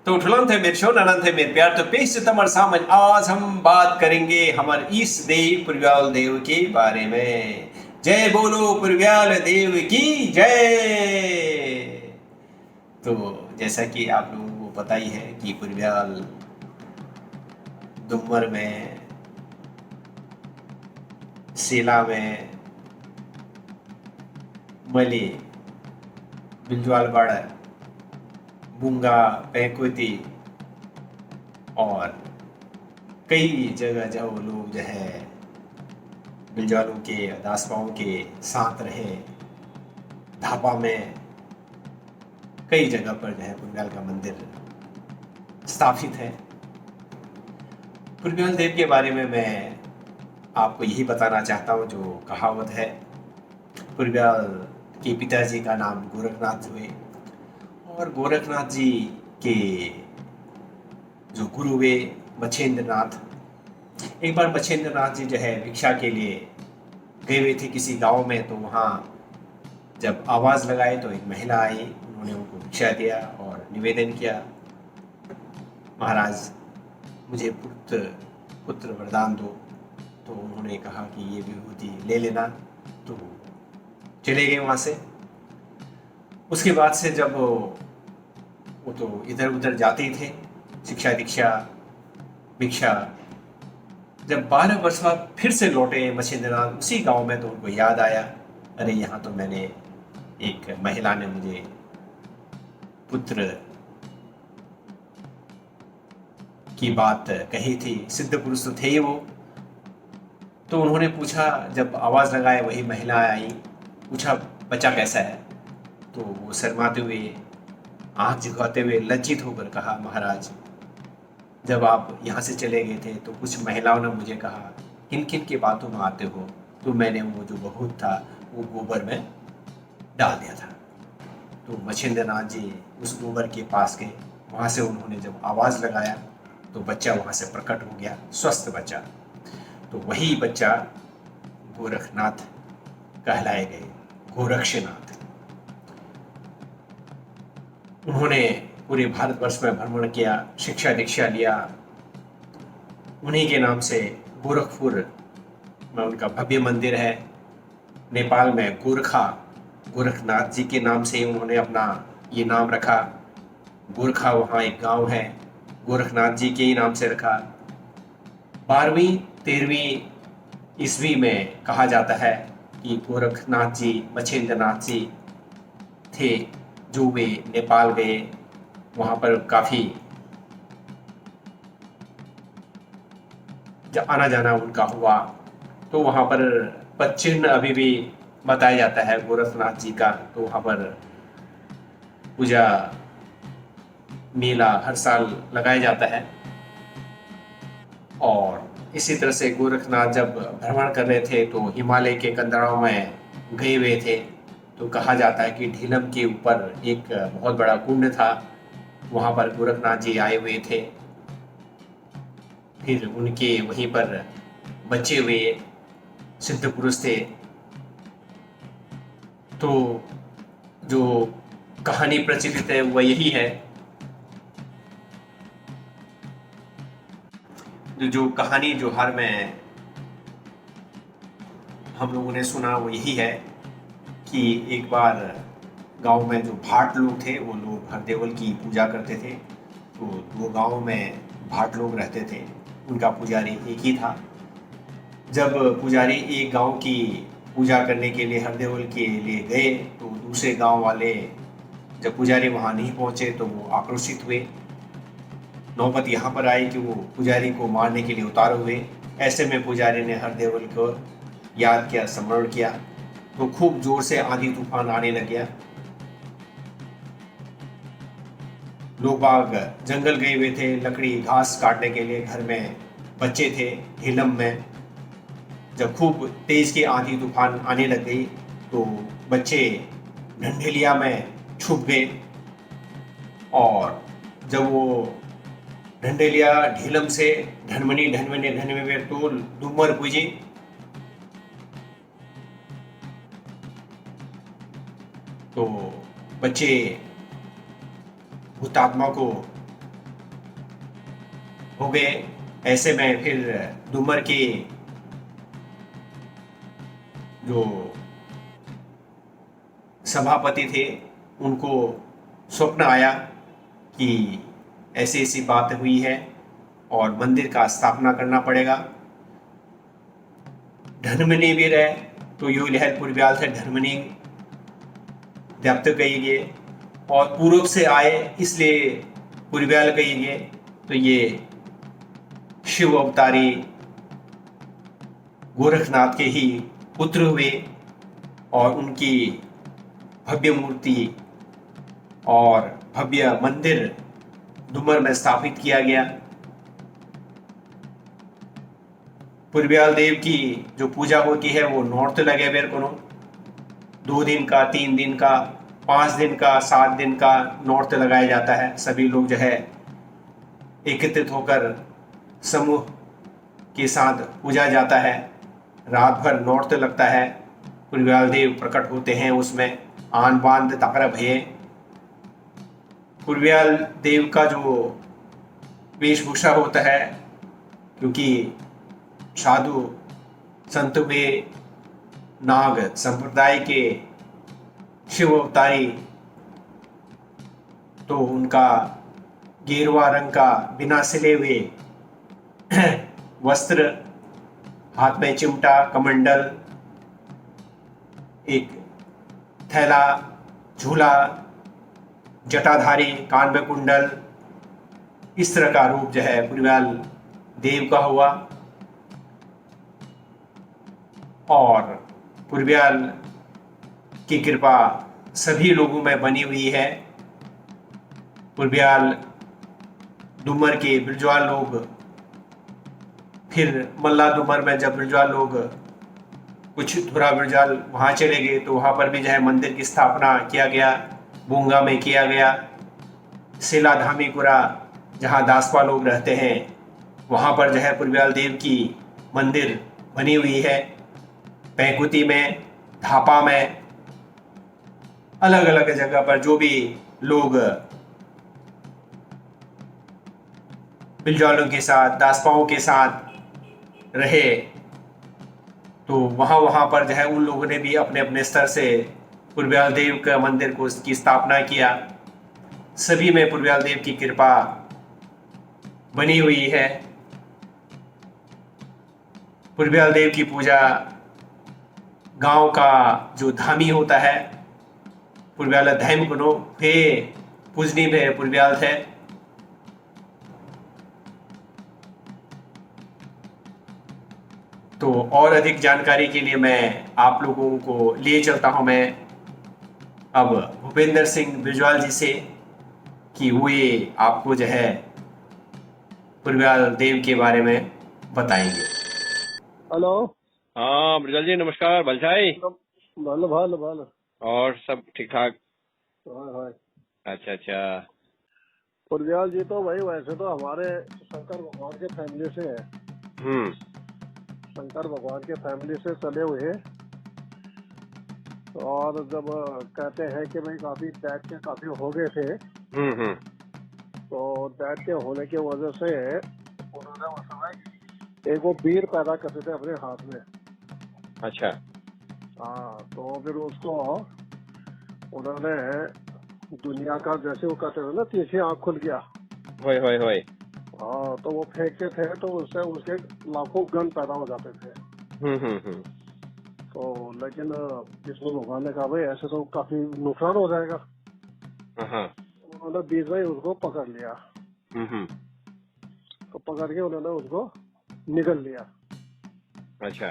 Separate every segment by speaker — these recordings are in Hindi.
Speaker 1: तो उठलन थे मेरे शोन अनंत है मेरे प्यार तो पेश तमर सामन आज हम बात करेंगे हमारे इस देव पुरव्याल देव के बारे में। जय बोलो पुरव्याल देव की जय। तो जैसा कि आप लोगों को पता ही है कि पुरव्याल दुम्मर में, सेला में, मली, बिंजवालवाड़ा, बुंगा, पैंकुती और कई जगह जो लोग जो है बिलजालों के दासपाओं के साथ रहे। धापा में कई जगह पर जो है पुरव्याल का मंदिर स्थापित है। पुरव्याल देव के बारे में मैं आपको यही बताना चाहता हूँ जो कहावत है। पुरव्याल के पिताजी का नाम गोरखनाथ हुए और गोरखनाथ जी के जो गुरु हुए मच्छेंद्रनाथ। एक बार मच्छेंद्रनाथ जी जो है भिक्षा के लिए गए हुए थे किसी गांव में, तो वहाँ जब आवाज़ लगाए तो एक महिला आई, उन्होंने उनको भिक्षा दिया और निवेदन किया, महाराज मुझे पुत्र वरदान दो। तो उन्होंने कहा कि ये विभूति ले लेना, तो चले गए वहाँ से। उसके बाद से जब वो तो इधर उधर जाते ही थे, शिक्षा दीक्षा भिक्षा। जब 12 वर्ष बाद फिर से लौटे मच्छेंद्रनाथ उसी गांव में, तो उनको याद आया, अरे यहाँ तो मैंने एक महिला ने मुझे पुत्र की बात कही थी, सिद्ध पुरुष तो थे ही वो। तो उन्होंने पूछा, जब आवाज़ लगाए वही महिला आई, पूछा बच्चा कैसा है। तो वो शर्माते हुए, आँख झुकाते हुए, लज्जित होकर कहा, महाराज जब आप यहाँ से चले गए थे तो कुछ महिलाओं ने मुझे कहा किन किन की बातों में आते हो, तो मैंने वो जो बहुत था वो गोबर में डाल दिया था। तो मच्छेंद्रनाथ जी उस गोबर के पास गए, वहाँ से उन्होंने जब आवाज़ लगाया तो बच्चा वहाँ से प्रकट हो गया, स्वस्थ बच्चा। तो वही बच्चा गोरखनाथ कहलाए गए, गोरक्षनाथ। उन्होंने पूरे भारतवर्ष में भ्रमण किया, शिक्षा दीक्षा लिया। उन्हीं के नाम से गोरखपुर में उनका भव्य मंदिर है। नेपाल में गोरखनाथ जी के नाम से उन्होंने अपना ये नाम रखा। गोरखा वहाँ एक गांव है, गोरखनाथ जी के ही नाम से रखा। 12वीं 13वीं ईस्वी में कहा जाता है कि गोरखनाथ जी मच्छेंद्रनाथ जी थे जो वे नेपाल गए, वहाँ पर काफ़ी आना जाना उनका हुआ। तो वहाँ पर पदचिन्ह अभी भी बताया जाता है गोरखनाथ जी का। तो वहाँ पर पूजा मेला हर साल लगाया जाता है। और इसी तरह से गोरखनाथ जब भ्रमण कर रहे थे तो हिमालय के कंदराओं में गए हुए थे। तो कहा जाता है कि ढीलम के ऊपर एक बहुत बड़ा कुंड था, वहाँ पर गोरखनाथ जी आए हुए थे। फिर उनके वहीं पर बचे हुए सिद्ध पुरुष थे। तो जो कहानी प्रचलित है वह यही है, जो कहानी जोहार में हम लोगों ने सुना वो यही है कि एक बार गांव में जो भाट लोग थे वो लोग हरदेवल की पूजा करते थे। तो वो गांव में भाट लोग रहते थे, उनका पुजारी एक ही था। जब पुजारी एक गांव की पूजा करने के लिए हरदेवल के लिए गए तो दूसरे गांव वाले जब पुजारी वहां नहीं पहुंचे तो वो आक्रोशित हुए। नौबत यहाँ पर आई कि वो पुजारी को मारने के लिए उतारे हुए। ऐसे में पुजारी ने हरदेवल को याद किया, स्मरण किया। तो खूब जोर से आंधी तूफान आने लग गया। लोग बाग जंगल गए हुए थे लकड़ी घास काटने के लिए, घर में बच्चे थे ढीलम में। जब खूब तेज की आंधी तूफान आने लग गई तो बच्चे ढंढेलिया में छुप गए। और जब वो ढंढेलिया ढीलम से ढनमनी तो डूमर पूजी। तो बच्चे हुतात्मा को हो गए। ऐसे में फिर डूमर के जो सभापति थे उनको स्वप्न आया कि ऐसी ऐसी बात हुई है और मंदिर का स्थापना करना पड़ेगा। धर्मनी भी रहे तो यू लहर पुरब्याल से धर्मनी दप्त कही गए और पूर्व से आए इसलिए पुरब्याल कही गए। तो ये शिव अवतारी गोरखनाथ के ही पुत्र हुए और उनकी भव्य मूर्ति और भव्य मंदिर डूमर में स्थापित किया गया। पुरब्याल देव की जो पूजा होती है वो नौर्त लगे बेर को 2 दिन का, 3 दिन का, 5 दिन का, 7 दिन का नौर्त लगाया जाता है। सभी लोग जो है एकत्रित होकर समूह के साथ पूजा जाता है। रात भर नौर्त लगता है। पुरब्याल देव प्रकट होते हैं उसमें आन बांध ताकर भये। पुरब्याल देव का जो वेशभूषा होता है, क्योंकि साधु संत वे नाग संप्रदाय के शिव अवतारी, तो उनका गेरुआ रंग का बिना सिले हुए वस्त्र, हाथ में चिमटा, कमंडल, एक थैला, झूला, जटाधारी, कान में कुंडल, इस तरह का रूप जो है पुरब्याल देव का हुआ। और पुरब्याल की कृपा सभी लोगों में बनी हुई है। पुरब्याल डूमर के ब्रजवाल लोग, फिर मल्ला डूमर में जब ब्रजवाल लोग कुछ धुरा ब्रजवाल वहाँ चले गए तो वहाँ पर भी जो है मंदिर की स्थापना किया गया। बूंगा में किया गया। सिला धामीपुरा जहाँ दासपा लोग रहते हैं वहाँ पर जो है पुरब्याल देव की मंदिर बनी हुई है। पैंकुती में, धापा में, अलग अलग जगह पर जो भी लोग बिलजौलों के साथ, दासपाओं के साथ रहे तो वहाँ वहाँ पर जो है उन लोगों ने भी अपने अपने स्तर से पुरब्याल देव का मंदिर को की स्थापना किया। सभी में पुरब्याल देव की कृपा बनी हुई है। पुरब्याल देव की पूजा गांव का जो धामी होता है, पुरब्याल धैम कुनो फे पूजनी में पुरब्याल थे। तो और अधिक जानकारी के लिए मैं आप लोगों को लिए चलता हूं मैं अब भूपेंद्र सिंह बिजवाल जी से, कि वो ये आपको जो है पुरब्याल देव के बारे में बताएंगे।
Speaker 2: हेलो।
Speaker 3: हाँ ब्रजल जी नमस्कार। बलसाई
Speaker 2: भले भले भले।
Speaker 3: और सब ठीक ठाक?
Speaker 2: हाय हाय।
Speaker 3: अच्छा अच्छा।
Speaker 2: पुरब्याल जी तो भाई वैसे तो हमारे शंकर भगवान के फैमिली से है। शंकर भगवान के फैमिली से चले हुए। और जब कहते हैं कि भाई काफी डैड के काफी हो गए थे, तो डैड के होने की वजह से उन्होंने उस समय एक वो बीर पैदा करते थे अपने हाथ में।
Speaker 3: अच्छा।
Speaker 2: हाँ, तो फिर उसको उन्होंने दुनिया का, जैसे वो कहते थे ना, तीसरी आँख खुल गया।
Speaker 3: होय होय होय।
Speaker 2: हाँ, तो वो फेंकते थे तो उससे उसके लाखों गन पैदा हो जाते थे। तो लेकिन विष्णु भगवान ने कहा भाई ऐसे तो काफी नुकसान हो जाएगा। उन्होंने बीच में उसको पकड़ लिया। तो पकड़ के उन्होंने उसको निगल लिया।
Speaker 3: अच्छा।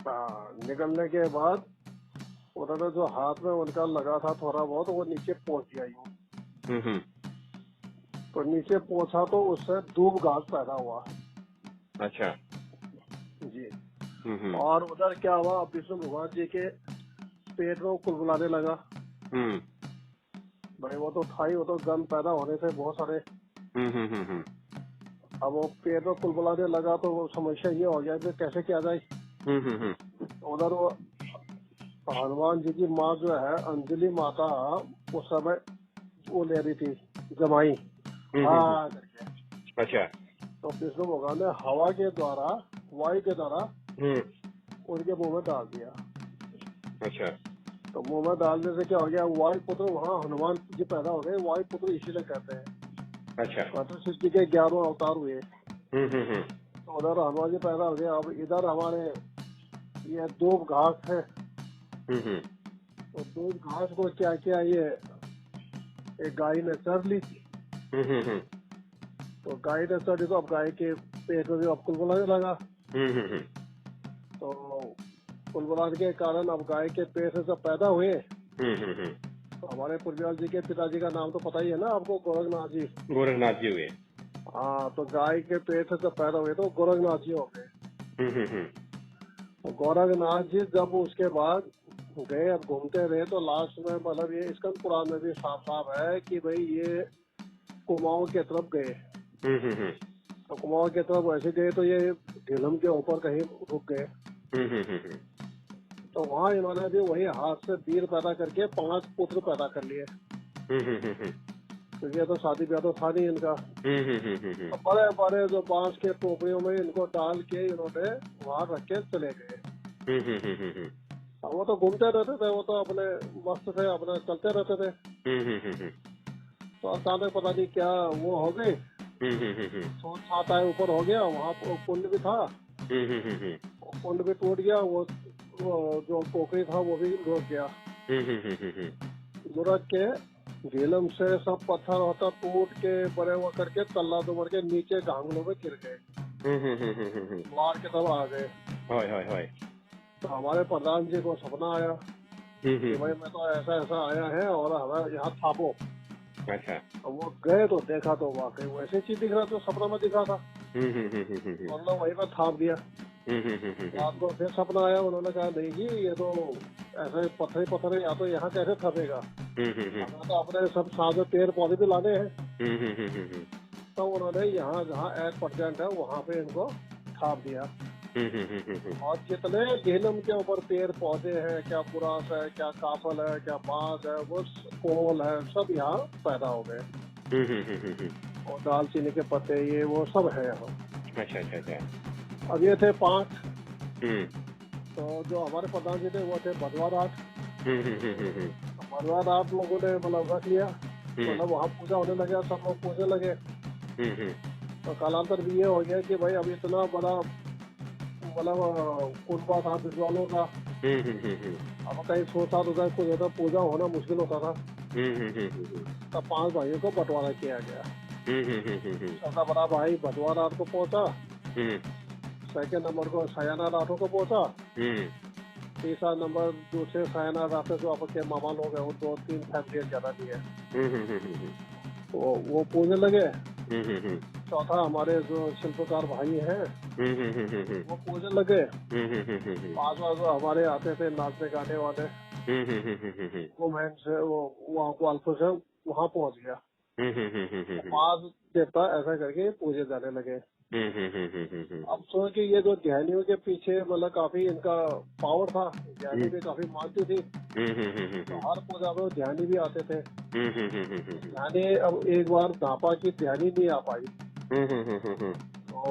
Speaker 2: हाँ, निगलने के बाद उन्होंने जो हाथ में उनका लगा था थोड़ा बहुत, वो नीचे पहुंच गया यूं। तो नीचे पहुंचा तो उससे दूब घास पैदा हुआ।
Speaker 3: अच्छा
Speaker 2: जी। और उधर क्या हुआ, विष्णु भगवान जी के पेट में कुलबुलाने लगा। भाई वो तो था ही, वो तो गन पैदा होने थे बहुत सारे। अब वो पेट में कुलबुलाने लगा तो वो समस्या ये हो गया कि कैसे किया जाए। उधर वो हनुमान जी की माँ जो है अंजलि माता, उस समय वो ले रही थी जमाई। हाँ करके।
Speaker 3: अच्छा।
Speaker 2: तो विष्णु भगवान ने हवा के द्वारा, वायु के द्वारा उनके मुंह में डाल दिया।
Speaker 3: अच्छा।
Speaker 2: तो मुंह में डालने से क्या हो गया, वायुपुत्र वहाँ हनुमान जी पैदा हो गए। वायुपुत्र इसीलिए कहते हैं।
Speaker 3: अच्छा।
Speaker 2: मतलब सृष्टि के 11 अवतार हुए। तो उधर हनुमान जी पैदा हो गए। अब इधर हमारे ये दूब घास है, तो दूब घास को क्या किया, ये एक गाय ने चर ली थी। तो गाय ने चढ़ी तो अब गाय के पेट में भी अब कुलबुलाने लगा। तो कुलबुलाने के कारण अब गाय के पेट से जब पैदा हुए, तो हमारे पूर्वज जी के पिताजी का नाम तो पता ही है ना आपको, गोरखनाथ जी।
Speaker 3: गोरखनाथ जी हुए।
Speaker 2: हाँ, तो गाय के पेट से जब पैदा हुए तो गोरखनाथ जी हो गए। तो गोरखनाथ जी जब उसके बाद गए, अब घूमते रहे, तो लास्ट में मतलब ये स्कंद पुराण में भी साफ साफ है कि भाई ये कुमाऊं के तरफ गए। तो कुमाऊं के तरफ वैसे गए तो ये झेलम के ऊपर कहीं रुक गए। तो वहाँ इन्होंने भी वही हाथ से वीर पैदा करके 5 पुत्र पैदा कर लिए। क्योंकि ये तो शादी ब्याह तो था नहीं इनका। तो बड़े बड़े जो बांस के टोकरियों में इनको डाल के इन्होंने वहाँ रख के चले गए। वो तो घूमते रहते थे, वो तो अपने मस्त थे, अपने चलते रहते थे। तो अचानक पता नहीं क्या वो हो गए, सोच आता है ऊपर हो गया, वहाँ कुंड भी था, कुंड भी टूट गया, वो जो टोकरी था वो भी रुक गया। लुढ़क के झीलम से सब पत्थर होता टूट के बड़े वो करके तल्ला दुबर के नीचे घांगलों में गिर गए, मार के तब आ गए। तो हमारे प्रधान जी को सपना आया कि भाई मैं तो ऐसा ऐसा आया है और हमें यहाँ थापो।
Speaker 3: अच्छा।
Speaker 2: तो वो गए तो देखा तो वाकई वैसे चीज दिख रहा, तो सपना में दिखा था, मतलब वही पर थाप दिया। रात को फिर सपना आया, उन्होंने कहा नहीं जी ये तो ऐसे पत्थर है, या तो यहाँ कैसे थपेगा, हमें तो अपने सब साथ में पेड़ पौधे भी लाने हैं। तो उन्होंने यहाँ जहाँ 8% है वहाँ पे इनको थाप दिया। और जितने झेलम के ऊपर पेड़ पौधे हैं, क्या बुरास है, क्या काफल है, क्या बांस है, वो कोल है, सब यहाँ पैदा हो गए। और दालचीनी के पत्ते ये वो सब है यहाँ।
Speaker 3: अच्छा।
Speaker 2: अब ये थे 5। तो जो हमारे प्रधान जी थे वो थे भदवाराठ। भदवाराठ लोगों ने मतलब रख लिया, मतलब वहाँ पूजा होने लगे, सब लोग पूजने लगे। तो कालांतर भी ये हो गया कि भाई अब इतना बड़ा मतलब कुनबा था विद्वानों का, अब कहीं 100-7 हजार कुछ होता, पूजा होना मुश्किल होता था। तब 5 भाइयों को बंटवारा किया गया। सबका बड़ा भाई भदवाराठ को पहुंचा, सेकंड नंबर को सयाना राठों को पहुंचा, तीसरा नंबर दूसरे सयाना राठ जो आपके मामा लोग हैं, वो 2-3 फैमिली ज्यादा भी है, तो वो पूजने लगे। चौथा हमारे जो शिल्पकार भाई हैं वो पूजने लगे। 5वां जो हमारे आते थे नाचने गाने वाले, वो मैन से वो वहाँ ग्वालपुर से वहाँ पहुँच गया। 5 देवता ऐसा करके पूजे जाने लगे। अब सोच कि ये जो ध्यानियों के पीछे मतलब काफी इनका पावर था, ध्यानी भी काफी मानती थी, तो हर पूजा में ध्यानी भी आते थे। ध्यानी अब एक बार धापा की ध्यानी नहीं आ पाई, तो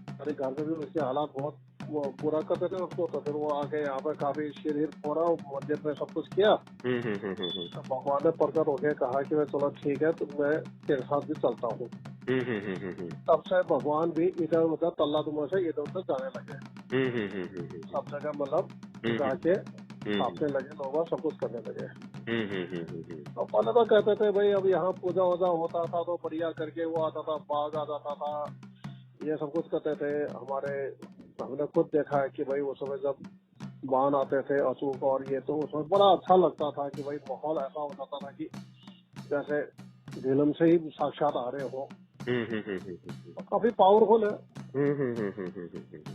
Speaker 2: हमारे घर में भी उसके हालात बहुत वो बुरा करते थे उसको, तो फिर वो आके यहाँ पे काफी शरीर फोड़ा, मंदिर में सब कुछ किया। तो भगवान ने प्रकट होके कहा कि चलो ठीक है, तो मैं तेरे साथ भी चलता हूँ। तब से भगवान भी इधर उधर तल्ला दुमा से इधर उधर जाने लगे, सब जगह मतलब जाके छापने लगे, लोग सब कुछ करने लगे। तो पहले तो कहते थे भाई अब यहाँ पूजा वूजा होता था तो बढ़िया करके वो आता था, बाघ आ जाता था, ये सब कुछ करते थे। हमने खुद देखा है कि भाई उस समय जब बाण आते थे अशोक और ये, तो उसमें बड़ा अच्छा लगता था कि भाई माहौल ऐसा हो जाता था कि जैसे झेलम से ही साक्षात आ रहे हो। तो काफी पावरफुल है।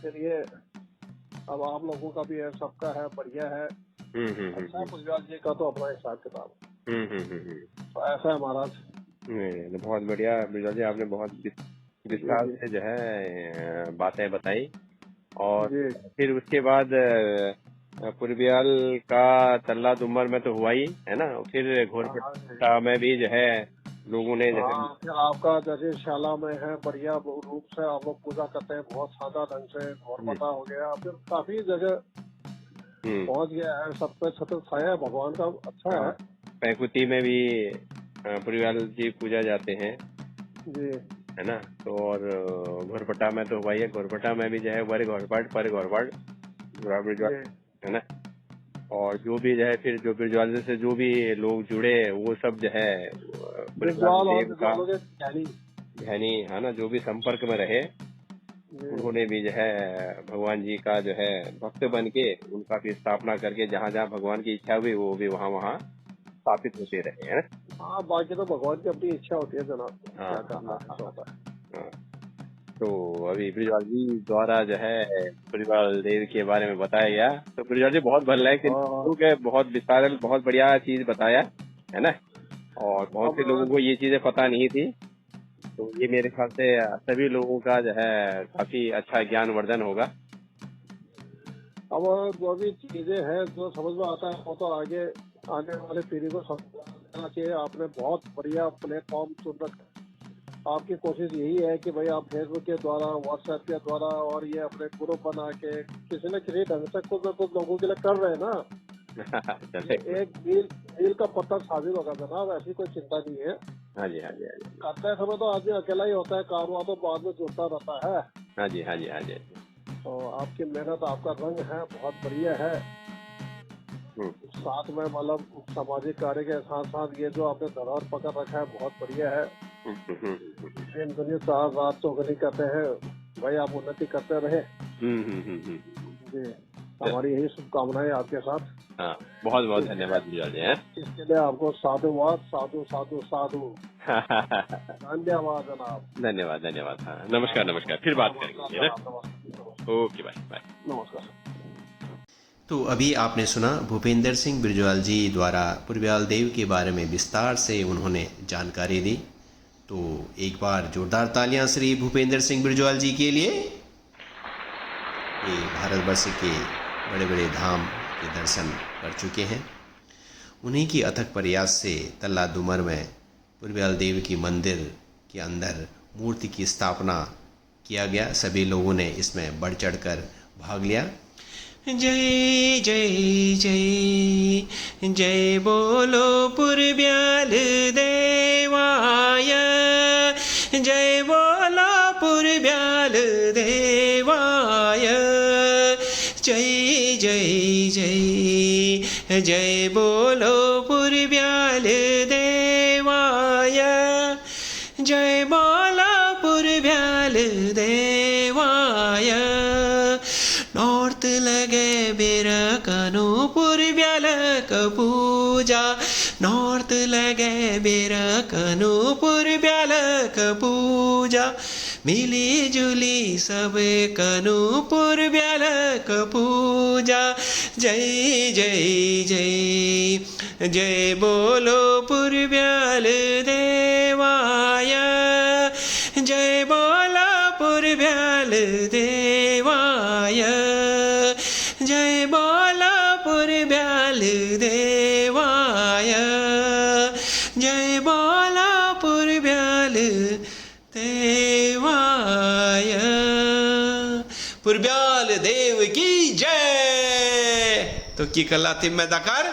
Speaker 2: फिर ये अब आप लोगों का भी है, सबका है, बढ़िया है, अच्छा। गुजरात जी का तो अपना हिसाब किताब, तो ऐसा है महाराज।
Speaker 3: नहीं, बहुत बढ़िया बिरजा जी, आपने बहुत विस्तार से जो है बातें बताई। और फिर उसके बाद पुरबियाल का तल्ला दुमर में तो हुआ ही है ना, फिर घोरपट्टा में भी जो है लोगों ने जो है
Speaker 2: हाँ, फिर आपका जैसे शाला में है बढ़िया रूप से आप लोग पूजा करते हैं बहुत सादा ढंग से, और पता हो गया फिर काफी जगह पहुंच गया है, सब पे छत्र छाया है भगवान का, अच्छा है।
Speaker 3: पैकुती में भी पुरीवाल जी पूजा जाते हैं
Speaker 2: जी
Speaker 3: है ना। तो और घोरपटा में तो वही है, घोरपटा में भी जो है वर घोरपाट पर घोरपाट
Speaker 2: जी
Speaker 3: है ना। और जो भी जो है फिर जो बिरजवाल से जो भी लोग जुड़े वो सब जो है
Speaker 2: बिरजवाल और
Speaker 3: देव का
Speaker 2: बिरजवालों के ज्ञानी
Speaker 3: ध्यानी है ना, जो भी संपर्क में रहे
Speaker 2: जी
Speaker 3: उन्होंने भी जो है भगवान जी का जो है भक्त बन के उनका भी स्थापना करके जहाँ जहाँ भगवान की इच्छा हुई वो भी वहाँ वहाँ स्थापित होते रहे है ना।
Speaker 2: हाँ, बाकी तो भगवान की अपनी इच्छा होती है जनाब,
Speaker 3: हाँ,
Speaker 2: क्या करना है तो होता है।
Speaker 3: हाँ। तो अभी ब्रिजवाल जी द्वारा जो है ब्रिजवाल देव के बारे में बताया गया, तो ब्रिजवाल जी बहुत भला है कि बहुत विस्तार बहुत बढ़िया चीज बताया है ना। और बहुत से लोगों को ये चीजें पता नहीं थी, तो ये मेरे ख्याल से सभी लोगों का जो है काफी अच्छा ज्ञानवर्धन होगा।
Speaker 2: अब जो भी चीजें हैं जो समझ में आता है वो तो आगे आने वाले पीढ़ी को समझना चाहिए। आपने बहुत बढ़िया प्लेटफॉर्म चुन रखा है। आपकी कोशिश यही है कि भाई आप फेसबुक के द्वारा, व्हाट्सएप के द्वारा और ये अपने ग्रुप बना के किसी न किसी ढंग से कुछ न कुछ लोगों के लिए कर रहे हैं ना। एक मील का पत्थर साबित होगा जनाब, ऐसी कोई चिंता नहीं है।
Speaker 3: हाँ जी, हाँ जी, हाँ जी।
Speaker 2: करते समय तो आदमी अकेला ही होता है, कारवां तो बाद में जुड़ता रहता है।
Speaker 3: हाँ जी, हाँ जी, हाँ जी।
Speaker 2: तो आपकी मेहनत, आपका रंग है बहुत बढ़िया है। साथ में मतलब सामाजिक कार्य के साथ साथ ये जो आपने धरोहर पकड़ रखा है बहुत बढ़िया है। दिन दुनिया साथ रात चौगनी करते हैं भाई, आप उन्नति करते रहे। जी, हमारी यही शुभकामनाएं आपके साथ।
Speaker 3: हाँ, बहुत बहुत धन्यवाद ब्रिजवाल जी।
Speaker 2: इसके लिए आपको साधुवाद, साधु साधु साधु धन्यवाद जनाब।
Speaker 3: धन्यवाद धन्यवाद। हाँ, नमस्कार नमस्कार, फिर बात करेंगे ना। Okay, bye bye.
Speaker 2: नमस्कार।
Speaker 1: तो अभी आपने सुना भूपेंद्र सिंह बिरजवाल जी द्वारा पुरब्याल देव के बारे में विस्तार से उन्होंने जानकारी दी। तो एक बार जोरदार तालियां श्री भूपेंद्र सिंह बिरजवाल जी के लिए। ये भारतवर्ष के बड़े बड़े धाम के दर्शन कर चुके हैं। उन्हीं की अथक प्रयास से तल्ला दुमर में पुरब्याल देव की मंदिर के अंदर मूर्ति की स्थापना किया गया। सभी लोगों ने इसमें बढ़ चढ़कर भाग लिया। जय जय जय जय बोलो पुरब्याल देवाय, जय बोलो पुरब्याल देवाय, जय जय जय जय बोलो पुरब्याल देवाय, जय बोलो पुरब्याल देवाय। नॉर्थ लगे बेरा कनो पुरब्याल का पूजा, नॉर्थ लगे बेरा कनो पुरब्याल का पूजा, मिली जुली सब कनो पुरब्याल का पूजा। जय जय जय जय बोलो पुरब्याल देवाय, जय बोलो पुरब्याल देवाय, जय बोलो पुरब्याल देवाय, जय बोलो पुरब्याल देवाय। पुरब्याल देव की जय। तो की कला थी मैं दाकार